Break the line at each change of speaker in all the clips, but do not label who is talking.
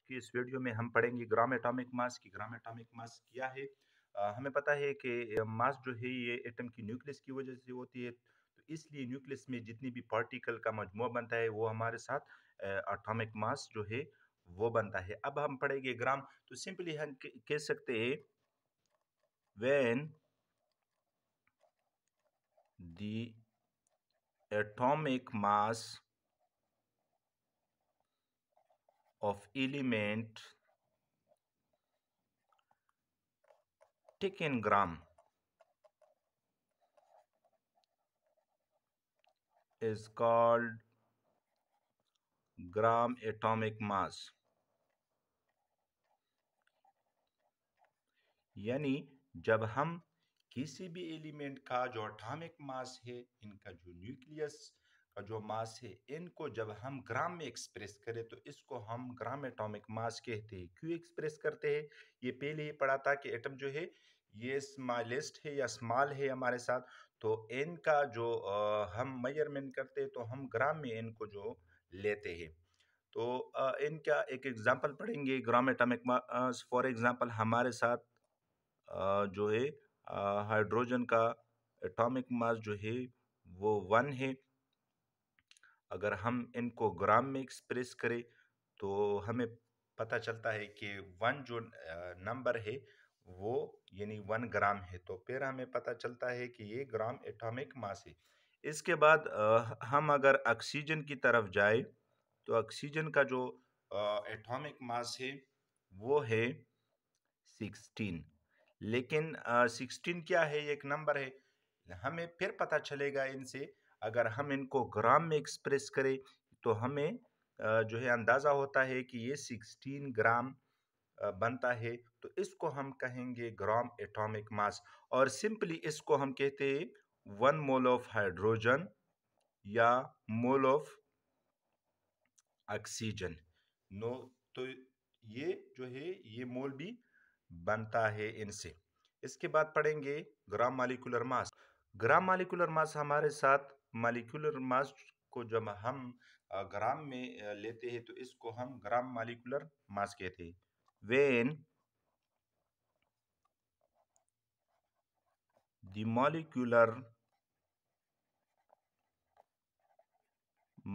की इस वीडियो में हम पढ़ेंगे ग्राम एटॉमिक मास की। ग्राम एटॉमिक मास क्या है? हमें पता है कि मास जो है ये एटम की न्यूक्लियस की वजह से होती है, तो इसलिए न्यूक्लियस में जितनी भी पार्टिकल का मजमूआ बनता है वो हमारे साथ एटॉमिक मास जो है वो बनता है। अब हम पढ़ेंगे ग्राम, तो सिंपली हम कह सकते हैं when the atomic mass of element taken gram is called gram atomic mass। यानी जब हम किसी भी एलिमेंट का जो एटॉमिक मास है, इनका जो न्यूक्लियस का जो मास है, इनको जब हम ग्राम में एक्सप्रेस करें तो इसको हम ग्राम एटॉमिक मास कहते हैं। क्यों एक्सप्रेस करते हैं? ये पहले ही पढ़ा था कि एटम जो है ये स्मॉलेस्ट है या स्मॉल है हमारे साथ, तो इनका जो हम मेजरमेंट करते हैं तो हम ग्राम में इनको जो लेते हैं। तो इनका एक एग्जांपल पढ़ेंगे gram atomic mass. For example हमारे साथ जो है हाइड्रोजन का एटॉमिक मास जो है वो 1 है। अगर हम इनको ग्राम में एक्सप्रेस करें तो हमें पता चलता है कि 1 जो नंबर है वो यानी 1 ग्राम है, तो फिर हमें पता चलता है कि ये ग्राम एटॉमिक मास है। इसके बाद हम अगर ऑक्सीजन की तरफ जाए तो ऑक्सीजन का जो एटॉमिक मास है वो है 16। लेकिन 16 क्या है? एक नंबर है। हमें फिर पता चलेगा इनसे, अगर हम इनको ग्राम में एक्सप्रेस करें तो हमें जो है अंदाजा होता है कि ये 16 ग्राम बनता है। तो इसको हम कहेंगे ग्राम एटॉमिक मास। और सिंपली इसको हम कहते हैं 1 मोल ऑफ हाइड्रोजन या मोल ऑफ ऑक्सीजन। नो, तो ये जो है ये मोल भी बनता है इनसे। इसके बाद पढ़ेंगे gram molecular mass. Gram molecular mass हमारे साथ मॉलिक्यूलर मास को जब हम ग्राम में लेते हैं तो इसको हम ग्राम मॉलिक्यूलर मास कहते हैं। When the molecular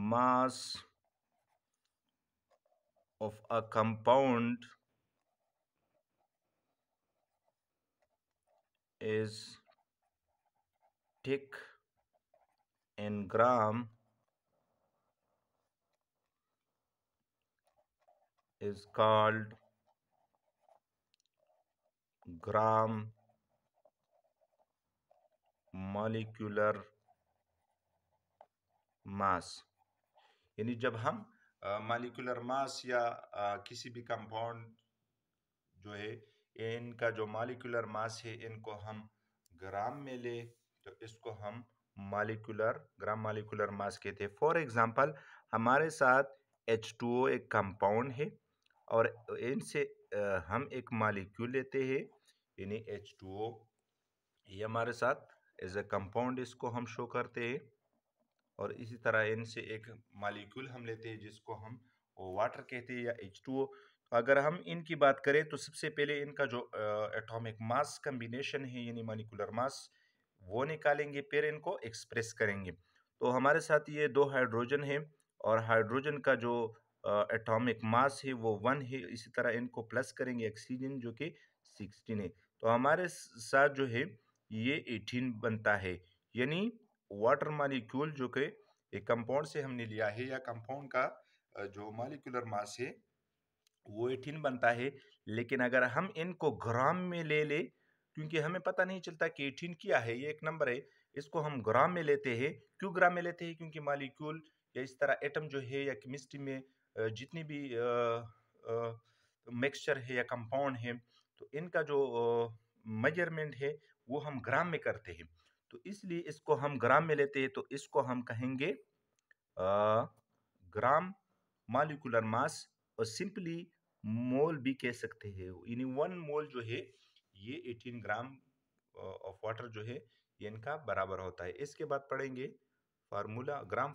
mass of a compound is thick in gram is called gram molecular mass। यानी जब हम मॉलिक्यूलर मास या किसी भी कंपाउंड जो है इनका जो मॉलिक्यूलर मास है इनको हम ग्राम में ले तो इसको हम ग्राम मॉलिक्यूलर मास कहते हैं। फॉर एग्जांपल हमारे साथ H2O एक कंपाउंड है और इनसे हम एक मॉलिक्यूल लेते हैं, यानी H2O ये हमारे साथ एज ए कंपाउंड इसको हम शो करते हैं। और इसी तरह इनसे एक मॉलिक्यूल हम लेते हैं जिसको हम वाटर कहते हैं या H2O। अगर हम इनकी बात करें तो सबसे पहले इनका जो एटॉमिक मास कम्बिनेशन है यानी मॉलिक्यूलर मास वो निकालेंगे, फिर इनको एक्सप्रेस करेंगे। तो हमारे साथ ये 2 हाइड्रोजन है और हाइड्रोजन का जो एटॉमिक मास है वो 1 है। इसी तरह इनको प्लस करेंगे ऑक्सीजन जो कि 16 है, तो हमारे साथ जो है ये 18 बनता है। यानी वाटर मॉलिक्यूल जो कि एक कंपाउंड से हमने लिया है या कंपाउंड का जो मॉलिक्यूलर मास है वो 18 बनता है। लेकिन अगर हम इनको ग्राम में ले क्योंकि हमें पता नहीं चलता कि 18 क्या है, ये एक नंबर है, इसको हम ग्राम में लेते हैं। क्यों ग्राम में लेते हैं? क्योंकि मॉलिक्यूल या इस तरह एटम जो है या केमिस्ट्री में जितनी भी मिक्सचर है या कंपाउंड है तो इनका जो मेजरमेंट है वो हम ग्राम में करते हैं, तो इसलिए इसको हम ग्राम में लेते हैं। तो इसको हम कहेंगे ग्राम मॉलिक्यूलर मास, और सिंपली मोल भी कह सकते हैं। यानी 1 मोल जो है ये 18 ग्राम ऑफ वाटर जो है ये इनका बराबर होता है। इसके बाद पढ़ेंगे फार्मूला ग्राम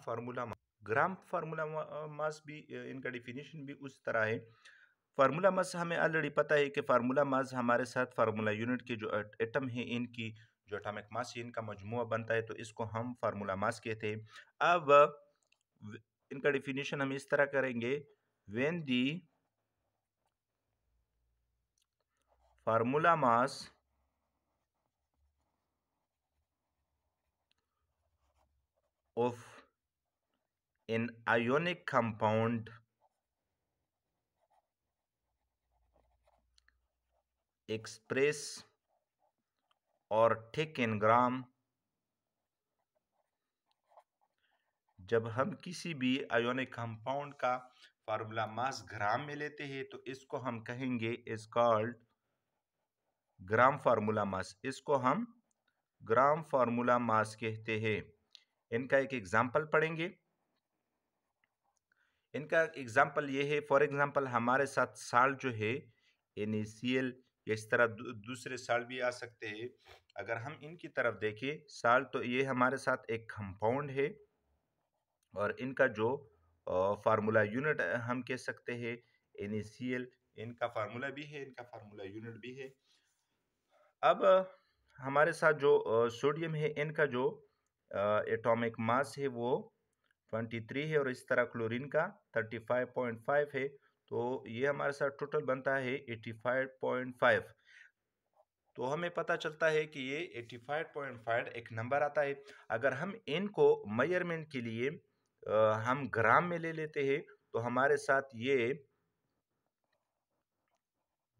फार्मूला मास भी इनका डिफिनीशन भी उस तरह है। फार्मूला मास हमें ऑलरेडी पता है कि फार्मूला मास हमारे साथ फार्मूला यूनिट के जो एटम है इनकी जो एटॉमिक मास है इनका मजमुआ बनता है, तो इसको हम फार्मूला मास कहते हैं। अब इनका डिफिनीशन हम इस तरह करेंगे, when the formula mass of an ionic compound express or take in ग्राम, जब हम किसी भी आयोनिक कंपाउंड का फार्मूला मास ग्राम में लेते हैं तो इसको हम कहेंगे is called gram formula mass. इसको हम ग्राम फार्मूला मास कहते हैं। इनका एक एग्जाम्पल पढ़ेंगे। इनका एग्जाम्पल ये है, फॉर एग्जाम्पल हमारे साथ साल्ट जो है NaCl या इस तरह दूसरे साल्ट भी आ सकते हैं। अगर हम इनकी तरफ देखें साल्ट, तो ये हमारे साथ एक कंपाउंड है और इनका जो फार्मूला यूनिट हम कह सकते हैं NaCl, इनका फार्मूला भी है, इनका फार्मूला यूनिट भी है। अब हमारे साथ जो सोडियम है, इनका जो एटॉमिक मास है वो 23 है और इस तरह क्लोरीन का 35.5 है, तो ये हमारे साथ टोटल बनता है 85.5। तो हमें पता चलता है कि ये 85.5 एक नंबर आता है। अगर हम इनको मेजरमेंट के लिए हम ग्राम में ले लेते हैं तो हमारे साथ ये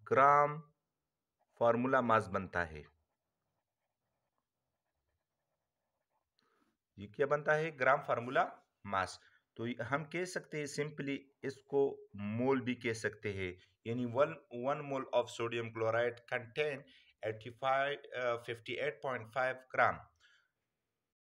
ग्राम फार्मूला मास बनता है। ये क्या बनता है? ग्राम फार्मूला मास। तो हम कह सकते हैं सिंपली इसको मोल भी कह सकते हैं, यानी one mole of sodium chloride contain 58.5 gram.